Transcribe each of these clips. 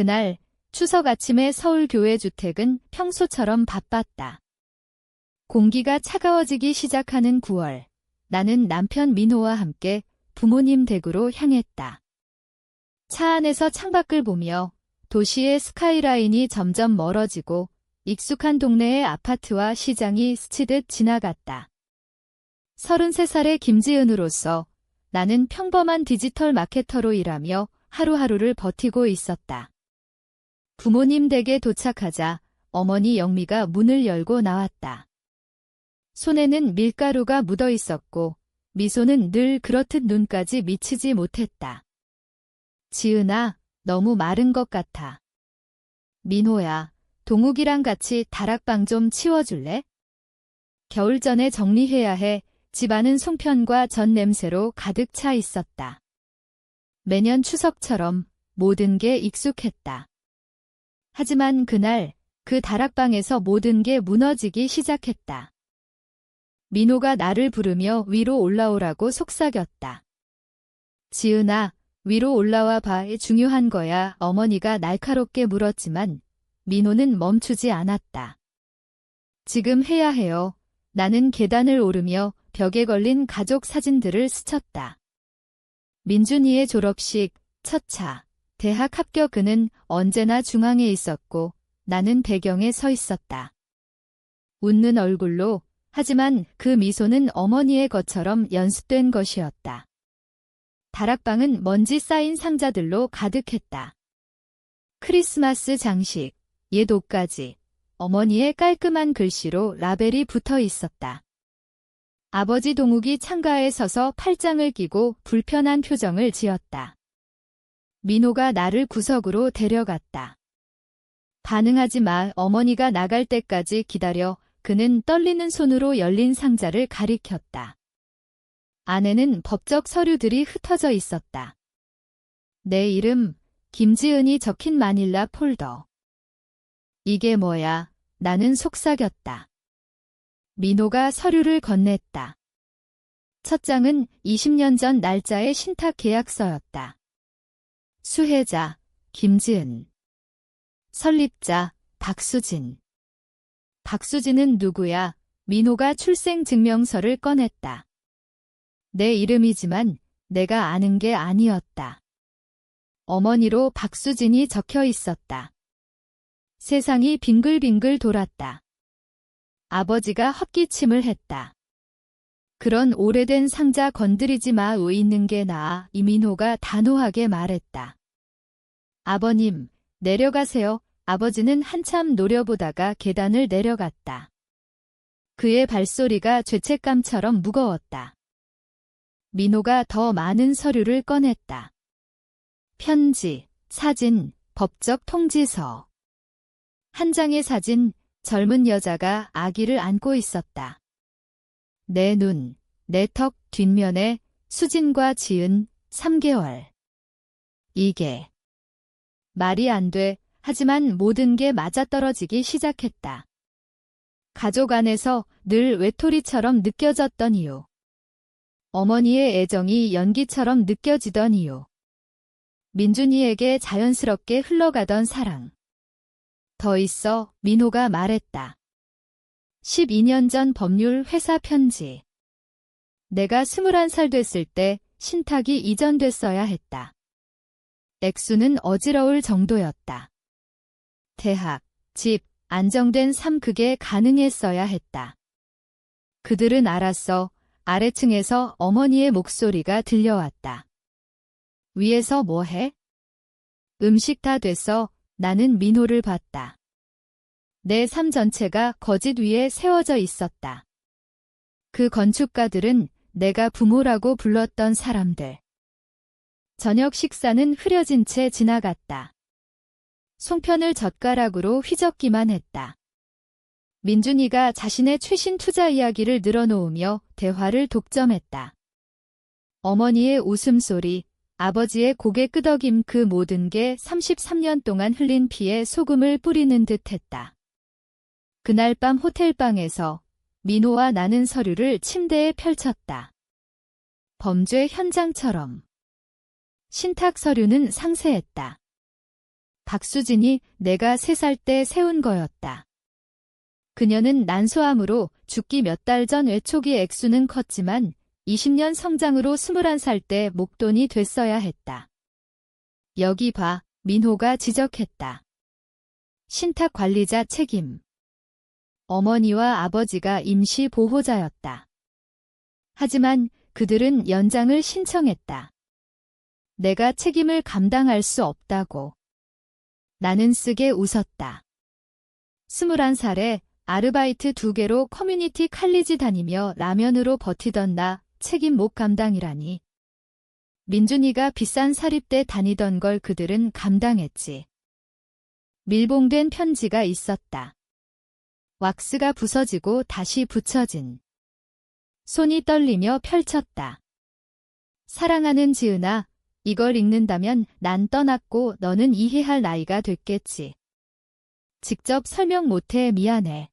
그날 추석 아침에 서울 교회 주택은 평소처럼 바빴다. 공기가 차가워지기 시작하는 9월, 나는 남편 민호와 함께 부모님 댁으로 향했다. 차 안에서 창밖을 보며 도시의 스카이라인이 점점 멀어지고 익숙한 동네의 아파트와 시장이 스치듯 지나갔다. 33살의 김지은으로서 나는 평범한 디지털 마케터로 일하며 하루하루를 버티고 있었다. 부모님 댁에 도착하자 어머니 영미가 문을 열고 나왔다. 손에는 밀가루가 묻어 있었고 미소는 늘 그렇듯 눈까지 미치지 못했다. 지은아, 너무 마른 것 같아. 민호야, 동욱이랑 같이 다락방 좀 치워줄래? 겨울 전에 정리해야 해. 집안은 송편과 전 냄새로 가득 차 있었다. 매년 추석처럼 모든 게 익숙했다. 하지만 그날 그 다락방에서 모든 게 무너지기 시작했다. 민호가 나를 부르며 위로 올라오라고 속삭였다. 지은아, 위로 올라와 봐. 중요한 거야. 어머니가 날카롭게 물었지만 민호는 멈추지 않았다. 지금 해야 해요. 나는 계단을 오르며 벽에 걸린 가족 사진들을 스쳤다. 민준이의 졸업식, 첫 차, 대학 합격은 언제나 중앙에 있었고 나는 배경에 서 있었다. 웃는 얼굴로, 하지만 그 미소는 어머니의 것처럼 연습된 것이었다. 다락방은 먼지 쌓인 상자들로 가득했다. 크리스마스 장식, 옛 옷까지, 어머니의 깔끔한 글씨로 라벨이 붙어 있었다. 아버지 동욱이 창가에 서서 팔짱을 끼고 불편한 표정을 지었다. 민호가 나를 구석으로 데려갔다. 반응하지 마. 어머니가 나갈 때까지 기다려. 그는 떨리는 손으로 열린 상자를 가리켰다. 안에는 법적 서류들이 흩어져 있었다. 내 이름, 김지은이 적힌 마닐라 폴더. 이게 뭐야? 나는 속삭였다. 민호가 서류를 건넸다. 첫 장은 20년 전 날짜의 신탁 계약서였다. 수혜자, 김지은. 설립자, 박수진. 박수진은 누구야? 민호가 출생증명서를 꺼냈다. 내 이름이지만 내가 아는 게 아니었다. 어머니로 박수진이 적혀 있었다. 세상이 빙글빙글 돌았다. 아버지가 헛기침을 했다. 그런 오래된 상자 건드리지 마. 있는 게 나아. 이민호가 단호하게 말했다. 아버님, 내려가세요. 아버지는 한참 노려보다가 계단을 내려갔다. 그의 발소리가 죄책감처럼 무거웠다. 민호가 더 많은 서류를 꺼냈다. 편지, 사진, 법적 통지서. 한 장의 사진, 젊은 여자가 아기를 안고 있었다. 내 눈, 내 턱 뒷면에 수진과 지은 3개월. 이게 말이 안 돼. 하지만 모든 게 맞아떨어지기 시작했다. 가족 안에서 늘 외톨이처럼 느껴졌던 이유. 어머니의 애정이 연기처럼 느껴지던 이유. 민준이에게 자연스럽게 흘러가던 사랑. 더 있어, 민호가 말했다. 12년 전 법률 회사 편지. 내가 21살 됐을 때 신탁이 이전됐어야 했다. 액수는 어지러울 정도였다. 대학, 집, 안정된 삶 그게 가능했어야 했다. 그들은 알았어. 아래층에서 어머니의 목소리가 들려왔다. 위에서 뭐 해? 음식 다 됐어. 나는 민호를 봤다. 내 삶 전체가 거짓 위에 세워져 있었다. 그 건축가들은 내가 부모라고 불렀던 사람들. 저녁 식사는 흐려진 채 지나갔다. 송편을 젓가락으로 휘젓기만 했다. 민준이가 자신의 최신 투자 이야기를 늘어놓으며 대화를 독점했다. 어머니의 웃음소리, 아버지의 고개 끄덕임 그 모든 게 33년 동안 흘린 피에 소금을 뿌리는 듯했다. 그날 밤 호텔방에서 민호와 나는 서류를 침대에 펼쳤다. 범죄 현장처럼. 신탁 서류는 상세했다. 박수진이 내가 3살 때 세운 거였다. 그녀는 난소암으로 죽기 몇 달 전 외초기 액수는 컸지만 20년 성장으로 21살 때 목돈이 됐어야 했다. 여기 봐, 민호가 지적했다. 신탁 관리자 책임. 어머니와 아버지가 임시 보호자였다. 하지만 그들은 연장을 신청했다. 내가 책임을 감당할 수 없다고. 나는 쓰게 웃었다. 21살에 아르바이트 2개로 커뮤니티 칼리지 다니며 라면으로 버티던 나 책임 못 감당이라니. 민준이가 비싼 사립대 다니던 걸 그들은 감당했지. 밀봉된 편지가 있었다. 왁스가 부서지고 다시 붙여진. 손이 떨리며 펼쳤다. 사랑하는 지은아, 이걸 읽는다면 난 떠났고 너는 이해할 나이가 됐겠지. 직접 설명 못해 미안해.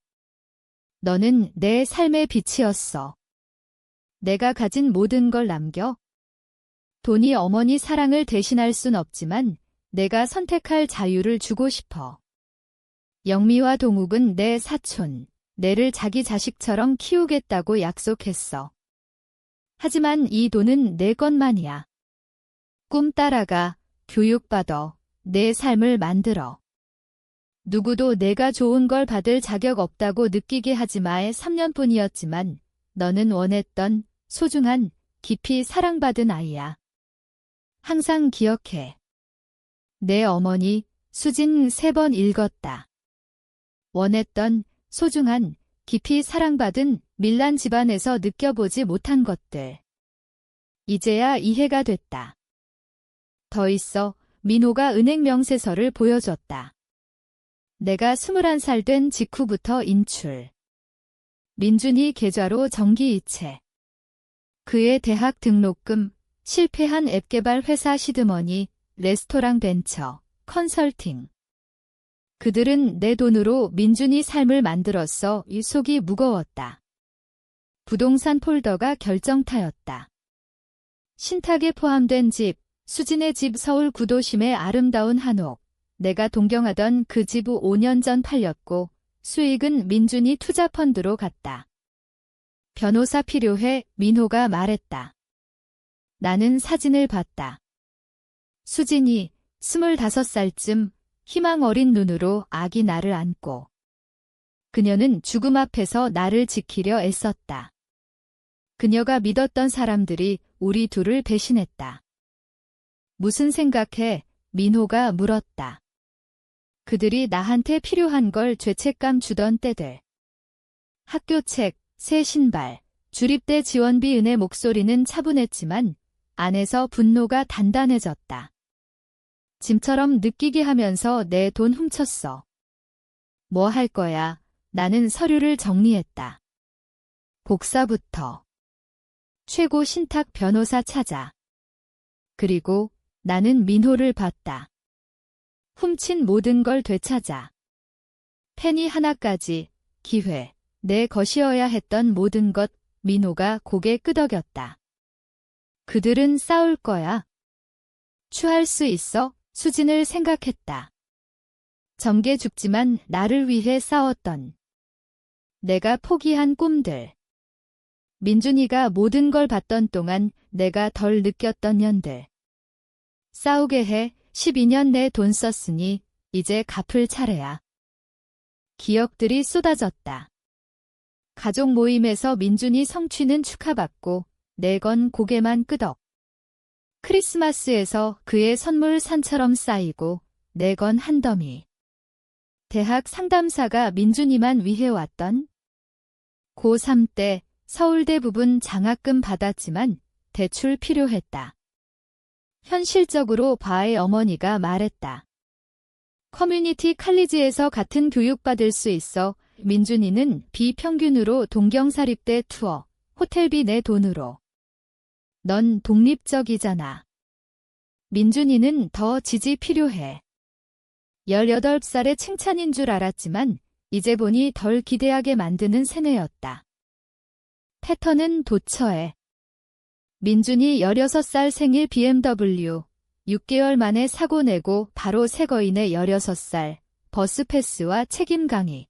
너는 내 삶의 빛이었어. 내가 가진 모든 걸 남겨? 돈이 어머니 사랑을 대신할 순 없지만 내가 선택할 자유를 주고 싶어. 영미와 동욱은 내 사촌, 내를 자기 자식처럼 키우겠다고 약속했어. 하지만 이 돈은 내 것만이야. 꿈 따라가, 교육받아, 내 삶을 만들어. 누구도 내가 좋은 걸 받을 자격 없다고 느끼게 하지 마의 3년뿐이었지만 너는 원했던 소중한, 깊이 사랑받은 아이야. 항상 기억해. 내 어머니, 수진 3번 읽었다. 원했던, 소중한, 깊이 사랑받은 밀란 집안에서 느껴보지 못한 것들. 이제야 이해가 됐다. 더 있어, 민호가 은행 명세서를 보여줬다. 내가 21살 된 직후부터 인출. 민준이 계좌로 정기이체. 그의 대학 등록금, 실패한 앱 개발 회사 시드머니, 레스토랑 벤처, 컨설팅. 그들은 내 돈으로 민준이 삶을 만들었어. 이 속이 무거웠다. 부동산 폴더가 결정타였다. 신탁에 포함된 집, 수진의 집 서울 구도심의 아름다운 한옥. 내가 동경하던 그 집 후 5년 전 팔렸고 수익은 민준이 투자펀드로 갔다. 변호사 필요해, 민호가 말했다. 나는 사진을 봤다. 수진이 25살쯤 희망 어린 눈으로 아기 나를 안고. 그녀는 죽음 앞에서 나를 지키려 애썼다. 그녀가 믿었던 사람들이 우리 둘을 배신했다. 무슨 생각해? 민호가 물었다. 그들이 나한테 필요한 걸 죄책감 주던 때들. 학교책, 새 신발, 주립대 지원비 은의 목소리는 차분했지만 안에서 분노가 단단해졌다. 짐처럼 느끼게 하면서 내 돈 훔쳤어. 뭐 할 거야? 나는 서류를 정리했다. 복사부터. 최고 신탁 변호사 찾아. 그리고 나는 민호를 봤다. 훔친 모든 걸 되찾아. 페니 하나까지, 기회, 내 것이어야 했던 모든 것, 민호가 고개 끄덕였다. 그들은 싸울 거야. 취할 수 있어? 수진을 생각했다. 정계 죽지만 나를 위해 싸웠던. 내가 포기한 꿈들. 민준이가 모든 걸 봤던 동안 내가 덜 느꼈던 년들. 싸우게 해. 12년 내 돈 썼으니 이제 갚을 차례야. 기억들이 쏟아졌다. 가족 모임에서 민준이 성취는 축하받고 내 건 고개만 끄덕. 크리스마스에서 그의 선물 산처럼 쌓이고 내 건 한 더미. 대학 상담사가 민준이만 위해 왔던. 고3 때 서울대 부분 장학금 받았지만 대출 필요했다. 현실적으로 바의 어머니가 말했다. 커뮤니티 칼리지에서 같은 교육받을 수 있어. 민준이는 비평균으로 동경사립대 투어, 호텔비 내 돈으로. 넌 독립적이잖아. 민준이는 더 지지 필요해. 18살의 칭찬인 줄 알았지만 이제 보니 덜 기대하게 만드는 세뇌였다. 패턴은 도처에. 민준이 16살 생일 BMW, 6개월 만에 사고 내고 바로 새 거인의 16살, 버스 패스와 책임 강의.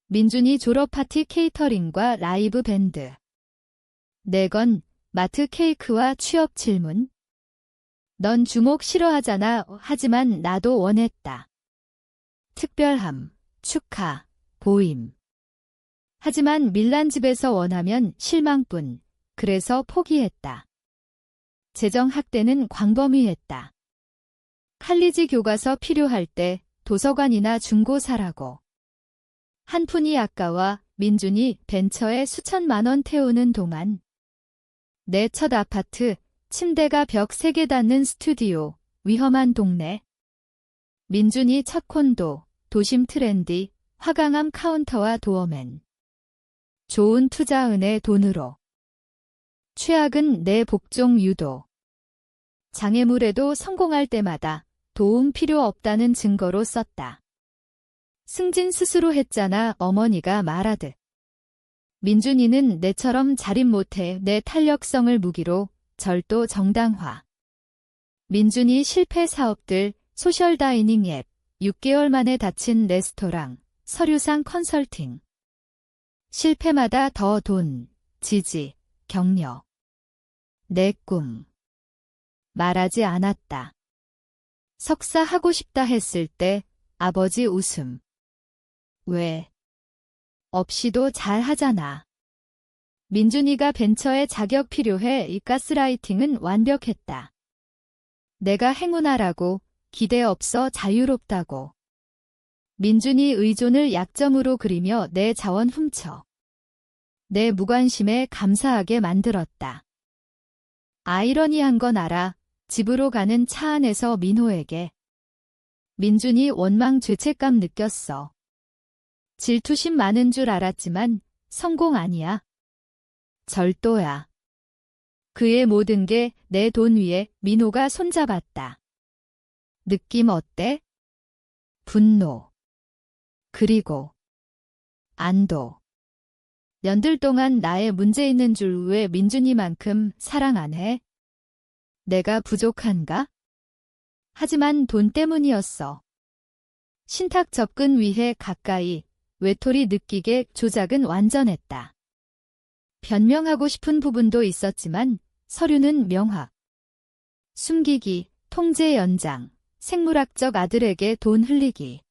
민준이 졸업 파티 케이터링과 라이브 밴드. 내건 마트 케이크와 취업 질문. 넌 주목 싫어하잖아. 하지만 나도 원했다. 특별함, 축하, 보임. 하지만 밀란집에서 원하면 실망뿐. 그래서 포기했다. 재정학대는 광범위했다. 칼리지 교과서 필요할 때 도서관이나 중고 사라고. 한 푼이 아까워 민준이 벤처에 수천만 원 태우는 동안 내 첫 아파트, 침대가 벽 3개 닿는 스튜디오, 위험한 동네. 민준이 첫 콘도, 도심 트렌디, 화강암 카운터와 도어맨. 좋은 투자은의 돈으로. 최악은 내 복종 유도. 장애물에도 성공할 때마다 도움 필요 없다는 증거로 썼다. 승진 스스로 했잖아. 어머니가 말하듯. 민준이는 내처럼 자립 못해. 내 탄력성을 무기로 절도 정당화. 민준이 실패 사업들, 소셜 다이닝 앱, 6개월 만에 닫힌 레스토랑, 서류상 컨설팅. 실패마다 더 돈, 지지, 격려. 내 꿈. 말하지 않았다. 석사 하고 싶다 했을 때 아버지 웃음. 왜? 없이도 잘 하잖아. 민준이가 벤처에 자격 필요해. 이 가스라이팅은 완벽했다. 내가 행운아라고, 기대 없어 자유롭다고. 민준이 의존을 약점으로 그리며 내 자원 훔쳐. 내 무관심에 감사하게 만들었다. 아이러니한 건 알아. 집으로 가는 차 안에서 민호에게. 민준이 원망 죄책감 느꼈어. 질투심 많은 줄 알았지만 성공 아니야. 절도야. 그의 모든 게 내 돈 위에 민호가 손잡았다. 느낌 어때? 분노. 그리고 안도. 년들 동안 나의 문제 있는 줄 왜 민준이만큼 사랑 안 해? 내가 부족한가? 하지만 돈 때문이었어. 신탁 접근 위해 가까이, 외톨이 느끼게 조작은 완전했다. 변명하고 싶은 부분도 있었지만 서류는 명확. 숨기기, 통제 연장, 생물학적 아들에게 돈 흘리기.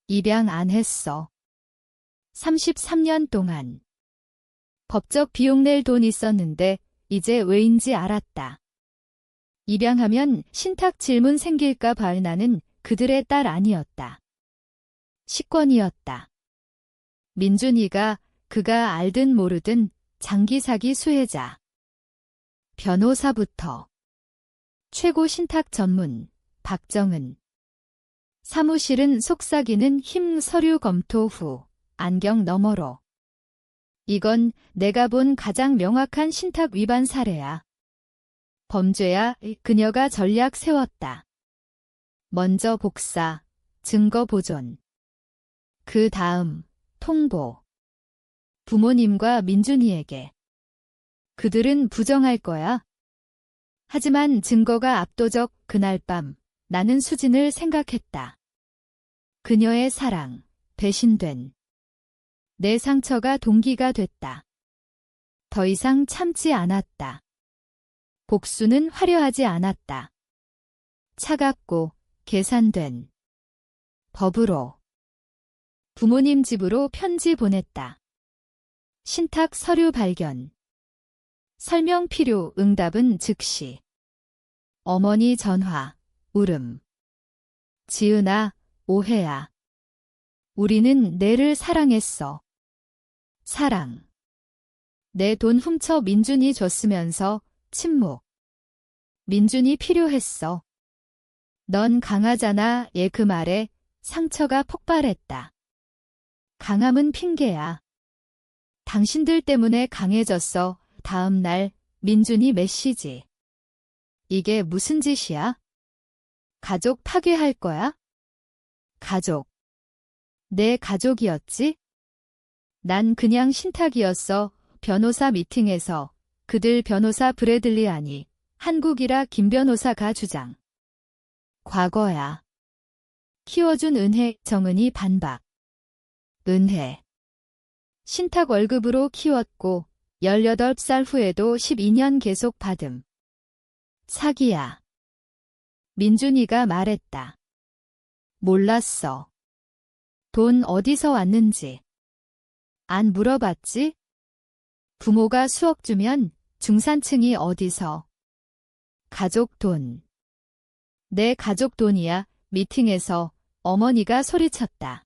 입양 안 했어. 33년 동안. 법적 비용 낼 돈 있었는데 이제 왜인지 알았다. 입양하면 신탁 질문 생길까 봐. 나는 그들의 딸 아니었다. 식권이었다. 민준이가 그가 알든 모르든 장기 사기 수혜자. 변호사부터. 최고 신탁 전문, 박정은. 사무실은 속삭이는 힘. 서류 검토 후, 안경 너머로. 이건 내가 본 가장 명확한 신탁 위반 사례야. 범죄야. 그녀가 전략 세웠다. 먼저 복사, 증거 보존. 그 다음, 통보. 부모님과 민준이에게. 그들은 부정할 거야. 하지만 증거가 압도적. 그날 밤 나는 수진을 생각했다. 그녀의 사랑, 배신된. 내 상처가 동기가 됐다. 더 이상 참지 않았다. 복수는 화려하지 않았다. 차갑고 계산된. 법으로. 부모님 집으로 편지 보냈다. 신탁 서류 발견. 설명 필요. 응답은 즉시. 어머니 전화, 울음. 지은아, 오해야. 우리는 내를 사랑했어. 사랑. 내 돈 훔쳐 민준이 줬으면서 침묵. 민준이 필요했어. 넌 강하잖아. 그 말에 상처가 폭발했다. 강함은 핑계야. 당신들 때문에 강해졌어. 다음 날 민준이 메시지. 이게 무슨 짓이야? 가족 파괴할 거야? 가족. 내 가족이었지? 난 그냥 신탁이었어. 변호사 미팅에서 그들 변호사 브래들리 아니 한국이라 김 변호사가 주장. 과거야. 키워준 은혜, 정은이 반박. 은혜. 신탁 월급으로 키웠고 18살 후에도 12년 계속 받음. 사기야. 민준이가 말했다. 몰랐어. 돈 어디서 왔는지. 안 물어봤지? 부모가 수억 주면 중산층이 어디서. 가족 돈. 내 가족 돈이야. 미팅에서 어머니가 소리쳤다.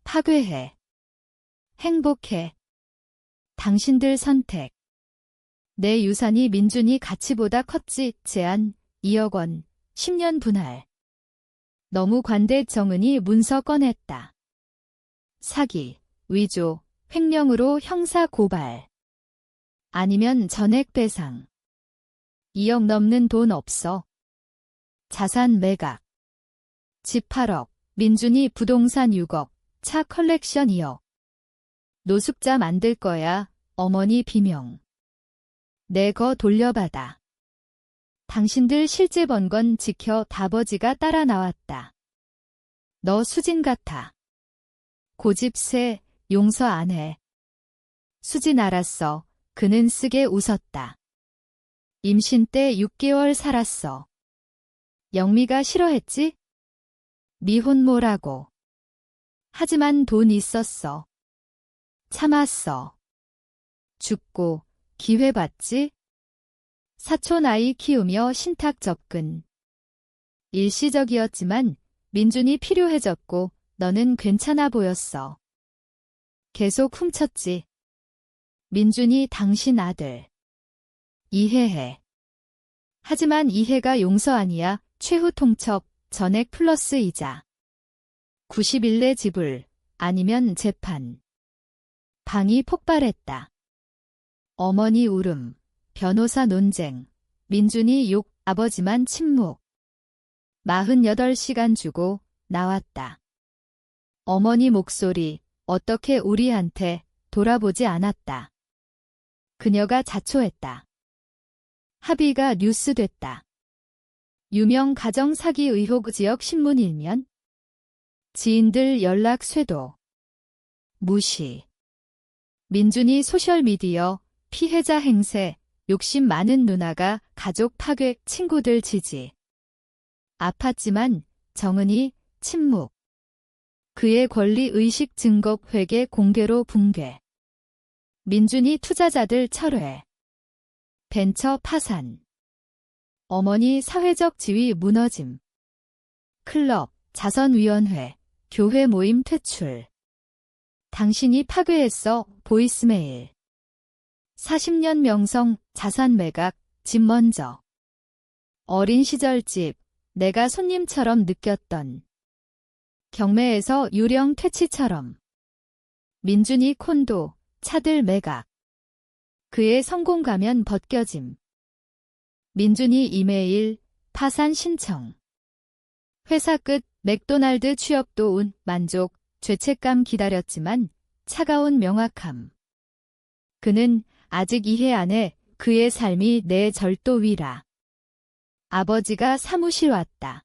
파괴해. 행복해. 당신들 선택. 내 유산이 민준이 가치보다 컸지. 제안 2억 원. 10년 분할. 너무 관대. 정은이 문서 꺼냈다. 사기, 위조, 횡령으로 형사 고발. 아니면 전액 배상. 2억 넘는 돈 없어. 자산 매각. 집 8억, 민준이 부동산 6억, 차 컬렉션 2억. 노숙자 만들 거야. 어머니 비명. 내 거 돌려받아. 당신들 실제 번 건 지켜. 다버지가 따라 나왔다. 너 수진 같아. 고집세, 용서 안 해. 수진 알았어. 그는 쓰게 웃었다. 임신 때 6개월 살았어. 영미가 싫어했지? 미혼모라고. 하지만 돈 있었어. 참았어. 죽고 기회 봤지? 사촌 아이 키우며 신탁 접근. 일시적이었지만 민준이 필요해졌고 너는 괜찮아 보였어. 계속 훔쳤지. 민준이 당신 아들. 이해해. 하지만 이해가 용서 아니야. 최후 통첩, 전액 플러스 이자. 90일 내 지불, 아니면 재판. 방이 폭발했다. 어머니 울음, 변호사 논쟁, 민준이 욕, 아버지만 침묵. 48시간 주고 나왔다. 어머니 목소리, 어떻게 우리한테 돌아보지 않았다. 그녀가 자초했다. 합의가 뉴스됐다. 유명 가정 사기 의혹. 지역 신문 1면. 지인들 연락 쇄도. 무시. 민준이 소셜미디어, 피해자 행세, 욕심 많은 누나가 가족 파괴, 친구들 지지. 아팠지만 정은이 침묵. 그의 권리 의식 증거 회계 공개로 붕괴. 민준이 투자자들 철회. 벤처 파산. 어머니 사회적 지위 무너짐. 클럽, 자선위원회, 교회 모임 퇴출. 당신이 파괴했어. 보이스메일. 40년 명성, 자산 매각, 집 먼저. 어린 시절 집, 내가 손님처럼 느꼈던. 경매에서 유령 퇴치처럼. 민준이 콘도, 차들 매각. 그의 성공 가면 벗겨짐. 민준이 이메일, 파산 신청. 회사 끝, 맥도날드 취업도 운, 만족, 죄책감 기다렸지만 차가운 명확함. 그는 아직 이해 안 해. 그의 삶이 내 절도 위라. 아버지가 사무실 왔다.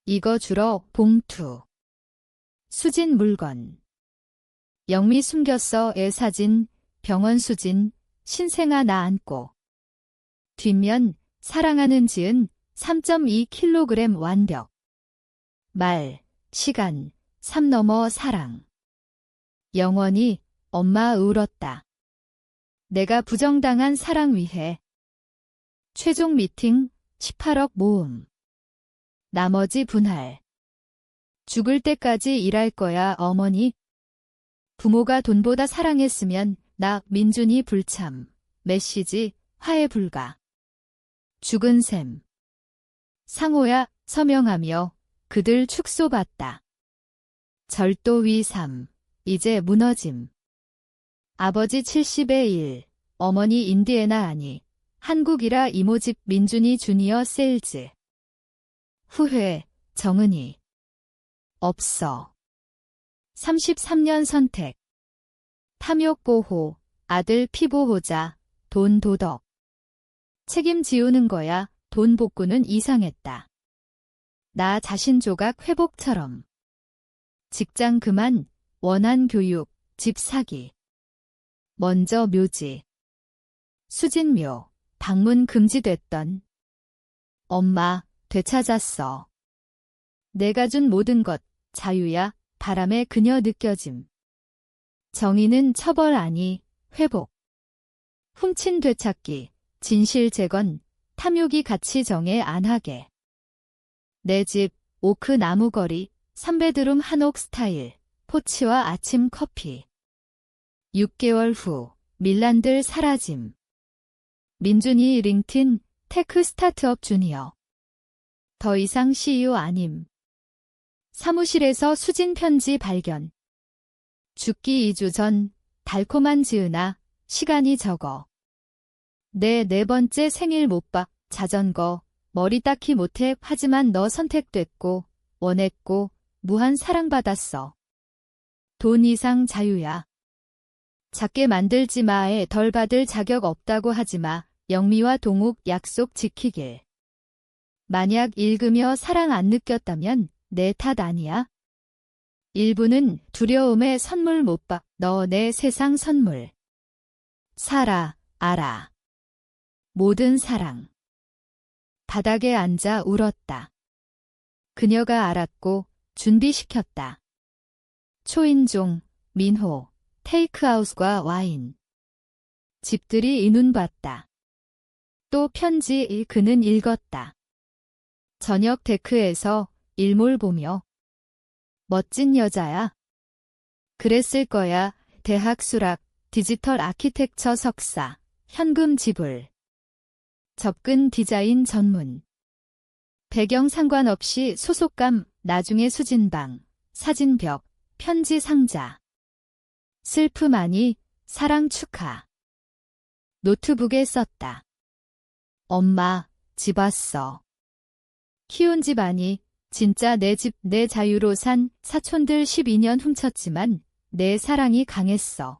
이거 주러. 봉투. 수진 물건. 영미 숨겼어. 애 사진. 병원 수진. 신생아 나 안고. 뒷면 사랑하는 지은 3.2kg 완벽. 말, 시간, 3 넘어 사랑. 영원히 엄마 울었다. 내가 부정당한 사랑 위해. 최종 미팅 18억 모음. 나머지 분할. 죽을 때까지 일할 거야 어머니. 부모가 돈보다 사랑했으면 나 민준이 불참. 메시지 화해 불가. 죽은 셈. 상호야 서명하며 그들 축소받다. 절도 위 3. 이제 무너짐. 아버지 70의 1. 어머니 인디애나 아니. 한국이라 이모집. 민준이 주니어 세일즈. 후회. 정은이. 없어. 33년 선택. 탐욕 보호. 아들 피보호자. 돈 도덕. 책임지우는 거야. 돈 복구는 이상했다. 나 자신 조각 회복처럼. 직장 그만, 원한 교육, 집 사기. 먼저 묘지. 수진묘, 방문 금지됐던. 엄마, 되찾았어. 내가 준 모든 것, 자유야, 바람에 그녀 느껴짐. 정의는 처벌 아니, 회복. 훔친 되찾기, 진실 재건, 탐욕이 같이 정해 안 하게. 내 집, 오크 나무거리, 3베드룸 한옥 스타일, 포치와 아침 커피. 6개월 후, 밀란들 사라짐. 민준이 링틴, 테크 스타트업 주니어. 더 이상 CEO 아님. 사무실에서 수진 편지 발견. 죽기 2주 전, 달콤한 지은아, 시간이 적어. 내 4번째 생일 못 봐, 자전거, 머리 딱히 못해 하지만 너 선택됐고, 원했고, 무한 사랑받았어. 돈 이상 자유야. 작게 만들지 마에 덜 받을 자격 없다고 하지 마. 영미와 동욱 약속 지키길. 만약 읽으며 사랑 안 느꼈다면 내 탓 아니야. 일부는 두려움에 선물 못 봐. 너 내 세상 선물. 살아, 알아. 모든 사랑. 바닥에 앉아 울었다. 그녀가 알았고 준비시켰다. 초인종, 민호, 테이크아웃과 와인. 집들이 이눈 봤다. 또 편지 그는 읽었다. 저녁 데크에서 일몰 보며. 멋진 여자야. 그랬을 거야. 대학 수락, 디지털 아키텍처 석사, 현금 지불. 접근 디자인 전문. 배경 상관없이 소속감, 나중에 수진방, 사진벽, 편지 상자. 슬픔 아니, 사랑 축하. 노트북에 썼다. 엄마, 집 왔어. 키운 집 아니, 진짜 내 집, 내 자유로 산 사촌들 12년 훔쳤지만 내 사랑이 강했어.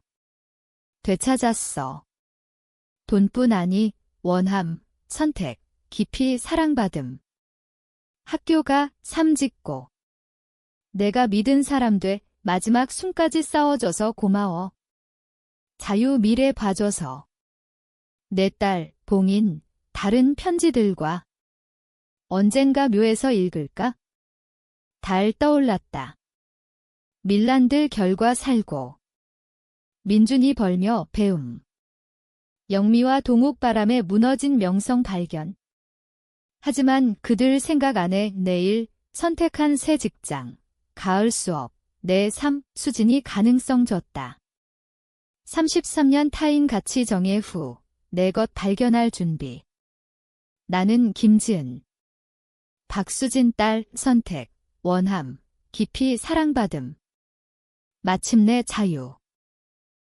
되찾았어. 돈뿐 아니, 원함, 선택, 깊이 사랑받음. 학교가 삶 짓고. 내가 믿은 사람 돼, 마지막 숨까지 싸워줘서 고마워. 자유 미래 봐줘서. 내 딸, 봉인, 다른 편지들과. 언젠가 묘에서 읽을까? 달 떠올랐다. 밀란들 결과 살고. 민준이 벌며 배움. 영미와 동욱 바람에 무너진 명성 발견. 하지만 그들 생각 안에 내일 선택한 새 직장, 가을 수업, 내 삶, 수진이 가능성 줬다. 33년 타인 가치 정해 후 내 것 발견할 준비. 나는 김지은. 박수진 딸 선택, 원함, 깊이 사랑받음. 마침내 자유.